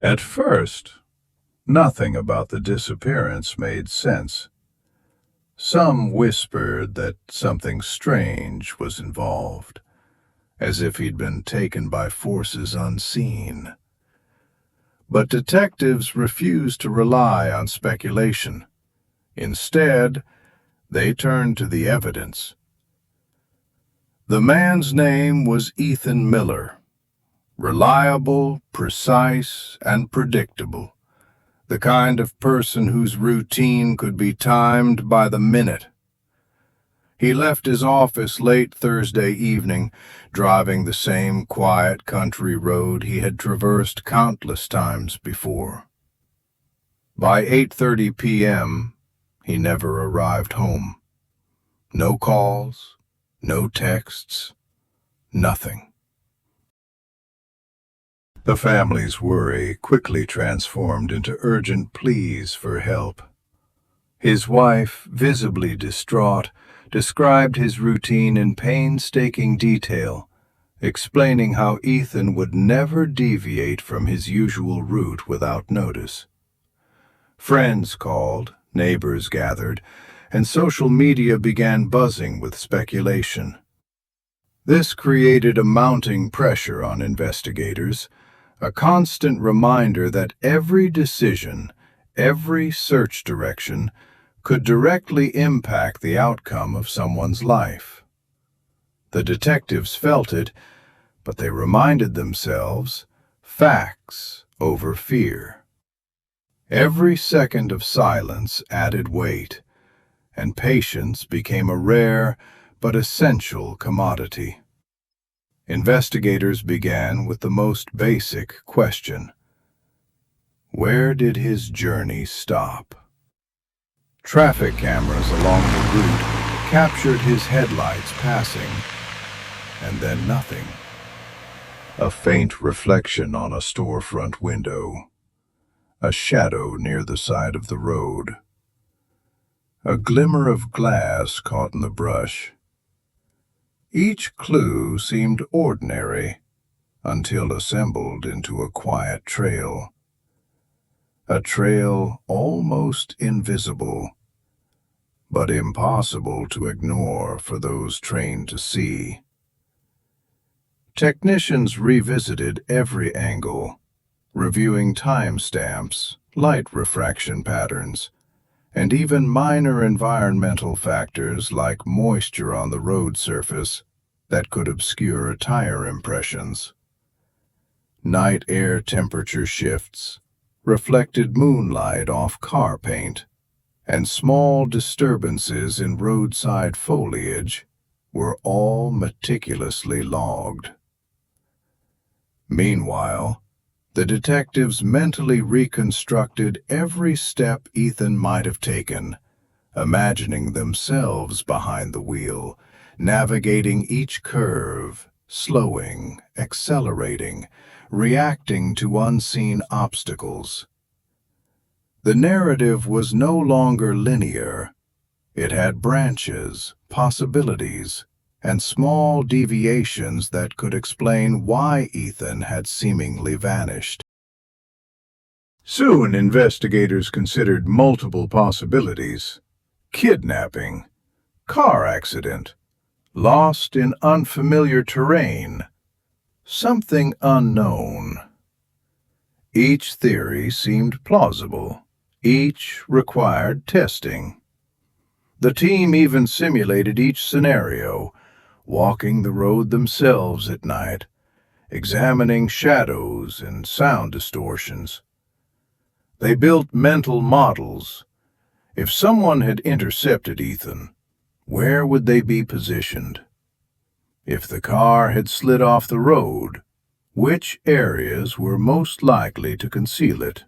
At first, nothing about the disappearance made sense. Some whispered that something strange was involved, as if he'd been taken by forces unseen. But detectives refused to rely on speculation. Instead, they turned to the evidence. The man's name was Ethan Miller. Reliable, precise, and predictable. The kind of person whose routine could be timed by the minute. He left his office late Thursday evening, driving the same quiet country road he had traversed countless times before. By 8:30 p.m., he never arrived home. No calls, no texts, nothing. The family's worry quickly transformed into urgent pleas for help. His wife, visibly distraught, described his routine in painstaking detail, explaining how Ethan would never deviate from his usual route without notice. Friends called, neighbors gathered, and social media began buzzing with speculation. This created a mounting pressure on investigators, a constant reminder that every decision, every search direction, could directly impact the outcome of someone's life. The detectives felt it, but they reminded themselves, facts over fear. Every second of silence added weight, and patience became a rare but essential commodity. Investigators began with the most basic question. Where did his journey stop? Traffic cameras along the route captured his headlights passing, and then nothing. A faint reflection on a storefront window, a shadow near the side of the road, a glimmer of glass caught in the brush. Each clue seemed ordinary until assembled into a quiet trail. A trail almost invisible, but impossible to ignore for those trained to see. Technicians revisited every angle, reviewing timestamps, light refraction patterns, and even minor environmental factors like moisture on the road surface that could obscure tire impressions. Night air temperature shifts, reflected moonlight off car paint, and small disturbances in roadside foliage were all meticulously logged. Meanwhile, the detectives mentally reconstructed every step Ethan might have taken, imagining themselves behind the wheel, navigating each curve, slowing, accelerating, reacting to unseen obstacles. The narrative was no longer linear. It had branches, possibilities, and small deviations that could explain why Ethan had seemingly vanished. Soon, investigators considered multiple possibilities: kidnapping, car accident, lost in unfamiliar terrain, something unknown. Each theory seemed plausible. Each required testing. The team even simulated each scenario, walking the road themselves at night, examining shadows and sound distortions. They built mental models. If someone had intercepted Ethan, where would they be positioned? If the car had slid off the road, which areas were most likely to conceal it?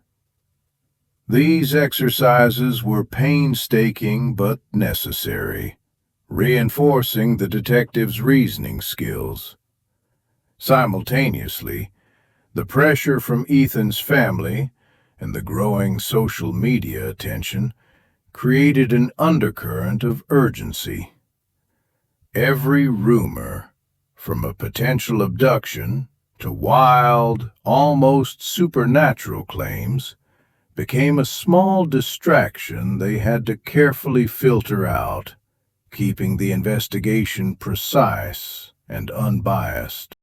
These exercises were painstaking but necessary, reinforcing the detective's reasoning skills. Simultaneously, the pressure from Ethan's family and the growing social media attention created an undercurrent of urgency. Every rumor, from a potential abduction to wild, almost supernatural claims became a small distraction they had to carefully filter out, keeping the investigation precise and unbiased.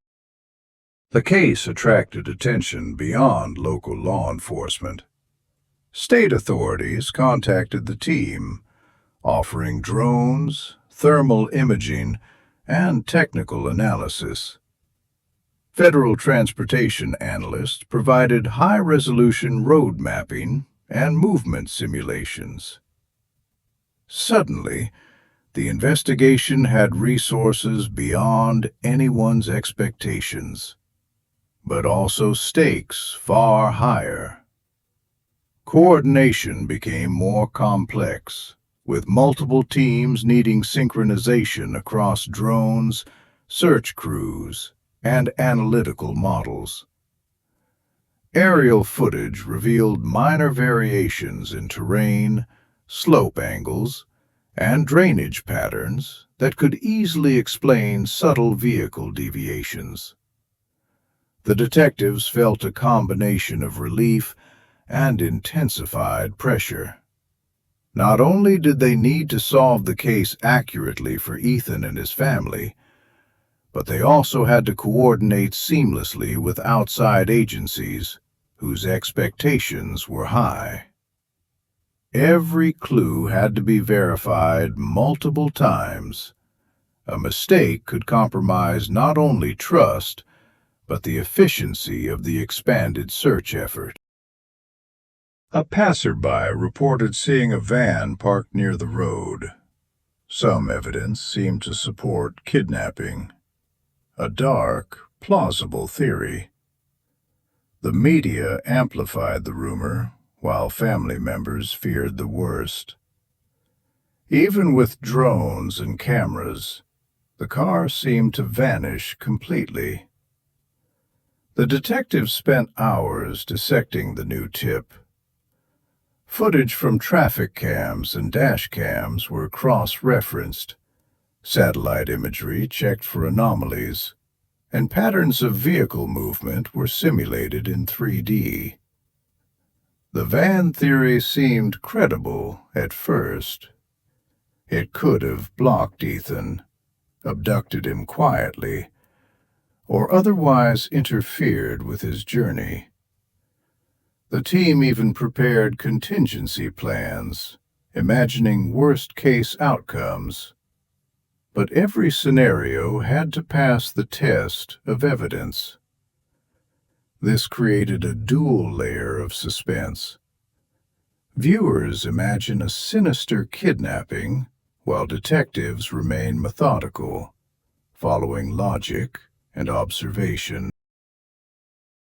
The case attracted attention beyond local law enforcement. State authorities contacted the team, offering drones, thermal imaging, and technical analysis. Federal transportation analysts provided high-resolution road mapping and movement simulations. Suddenly, the investigation had resources beyond anyone's expectations, but also stakes far higher. Coordination became more complex, with multiple teams needing synchronization across drones, search crews, and analytical models. Aerial footage revealed minor variations in terrain, slope angles, and drainage patterns that could easily explain subtle vehicle deviations. The detectives felt a combination of relief and intensified pressure. Not only did they need to solve the case accurately for Ethan and his family, but they also had to coordinate seamlessly with outside agencies whose expectations were high. Every clue had to be verified multiple times. A mistake could compromise not only trust, but the efficiency of the expanded search effort. A passerby reported seeing a van parked near the road. Some evidence seemed to support kidnapping. A dark, plausible theory. The media amplified the rumor, while family members feared the worst. Even with drones and cameras, the car seemed to vanish completely. The detectives spent hours dissecting the new tip. Footage from traffic cams and dash cams were cross-referenced, satellite imagery checked for anomalies, and patterns of vehicle movement were simulated in 3D. The van theory seemed credible at first. It could have blocked Ethan, abducted him quietly, or otherwise interfered with his journey. The team even prepared contingency plans, imagining worst-case outcomes. But every scenario had to pass the test of evidence. This created a dual layer of suspense. Viewers imagine a sinister kidnapping, while detectives remain methodical, following logic and observation.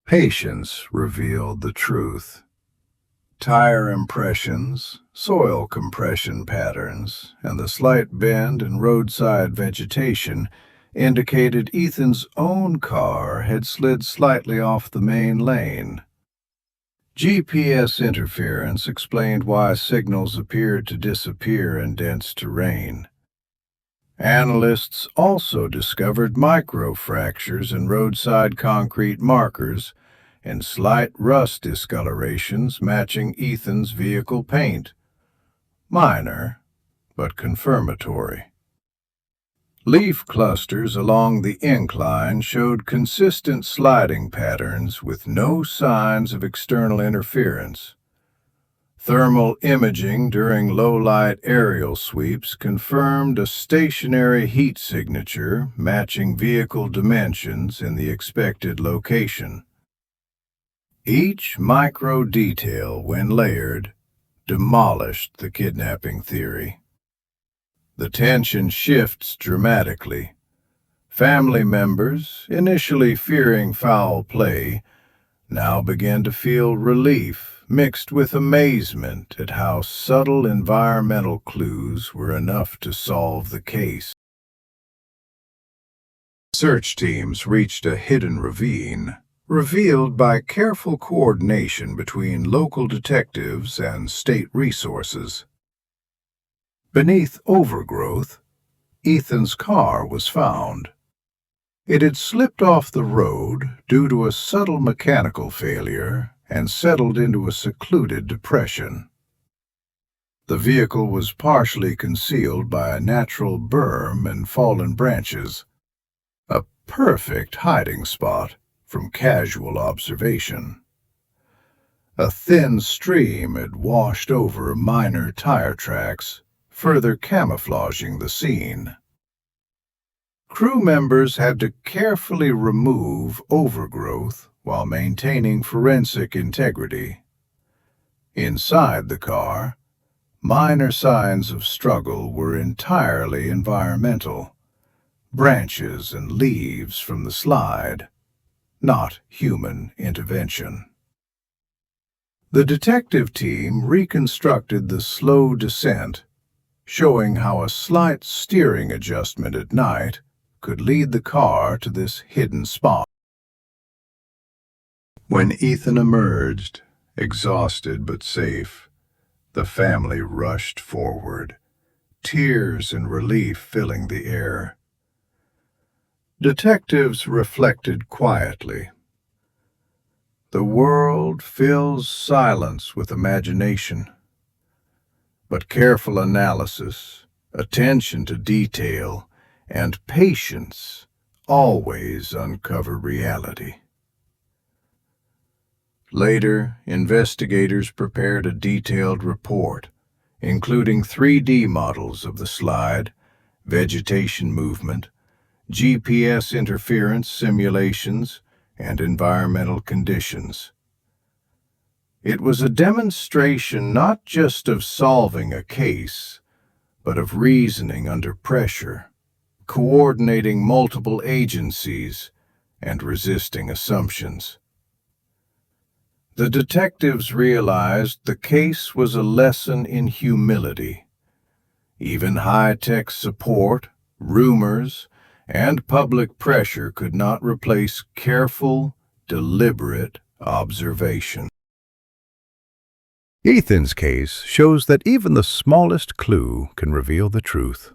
Patience revealed the truth. Tire impressions, soil compression patterns, and the slight bend in roadside vegetation indicated Ethan's own car had slid slightly off the main lane. GPS interference explained why signals appeared to disappear in dense terrain. Analysts also discovered microfractures in roadside concrete markers and slight rust discolorations matching Ethan's vehicle paint. Minor, but confirmatory. Leaf clusters along the incline showed consistent sliding patterns with no signs of external interference. Thermal imaging during low-light aerial sweeps confirmed a stationary heat signature matching vehicle dimensions in the expected location. Each micro detail, when layered, demolished the kidnapping theory. The tension shifts dramatically. Family members, initially fearing foul play, now began to feel relief mixed with amazement at how subtle environmental clues were enough to solve the case. Search teams reached a hidden ravine, revealed by careful coordination between local detectives and state resources. Beneath overgrowth, Ethan's car was found. It had slipped off the road due to a subtle mechanical failure and settled into a secluded depression. The vehicle was partially concealed by a natural berm and fallen branches, a perfect hiding spot from casual observation. A thin stream had washed over minor tire tracks, further camouflaging the scene. Crew members had to carefully remove overgrowth while maintaining forensic integrity. Inside the car, minor signs of struggle were entirely environmental, branches and leaves from the slide, not human intervention. The detective team reconstructed the slow descent, showing how a slight steering adjustment at night could lead the car to this hidden spot. When Ethan emerged, exhausted but safe, the family rushed forward, tears and relief filling the air. Detectives reflected quietly. The world fills silence with imagination, but careful analysis, attention to detail, and patience always uncover reality. Later, investigators prepared a detailed report, including 3D models of the slide, vegetation movement, GPS interference simulations, and environmental conditions. It was a demonstration not just of solving a case, but of reasoning under pressure, coordinating multiple agencies, and resisting assumptions. The detectives realized the case was a lesson in humility. Even high-tech support, rumors, and public pressure could not replace careful, deliberate observation. Ethan's case shows that even the smallest clue can reveal the truth.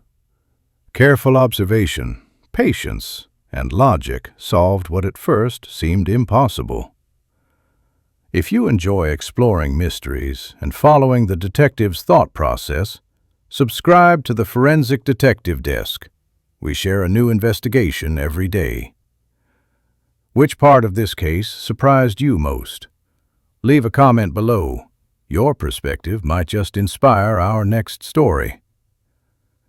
Careful observation, patience, and logic solved what at first seemed impossible. If you enjoy exploring mysteries and following the detective's thought process, subscribe to the Forensic Detective Desk. We share a new investigation every day. Which part of this case surprised you most? Leave a comment below. Your perspective might just inspire our next story.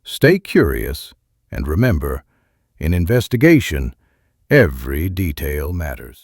Stay curious, and remember, in investigation, every detail matters.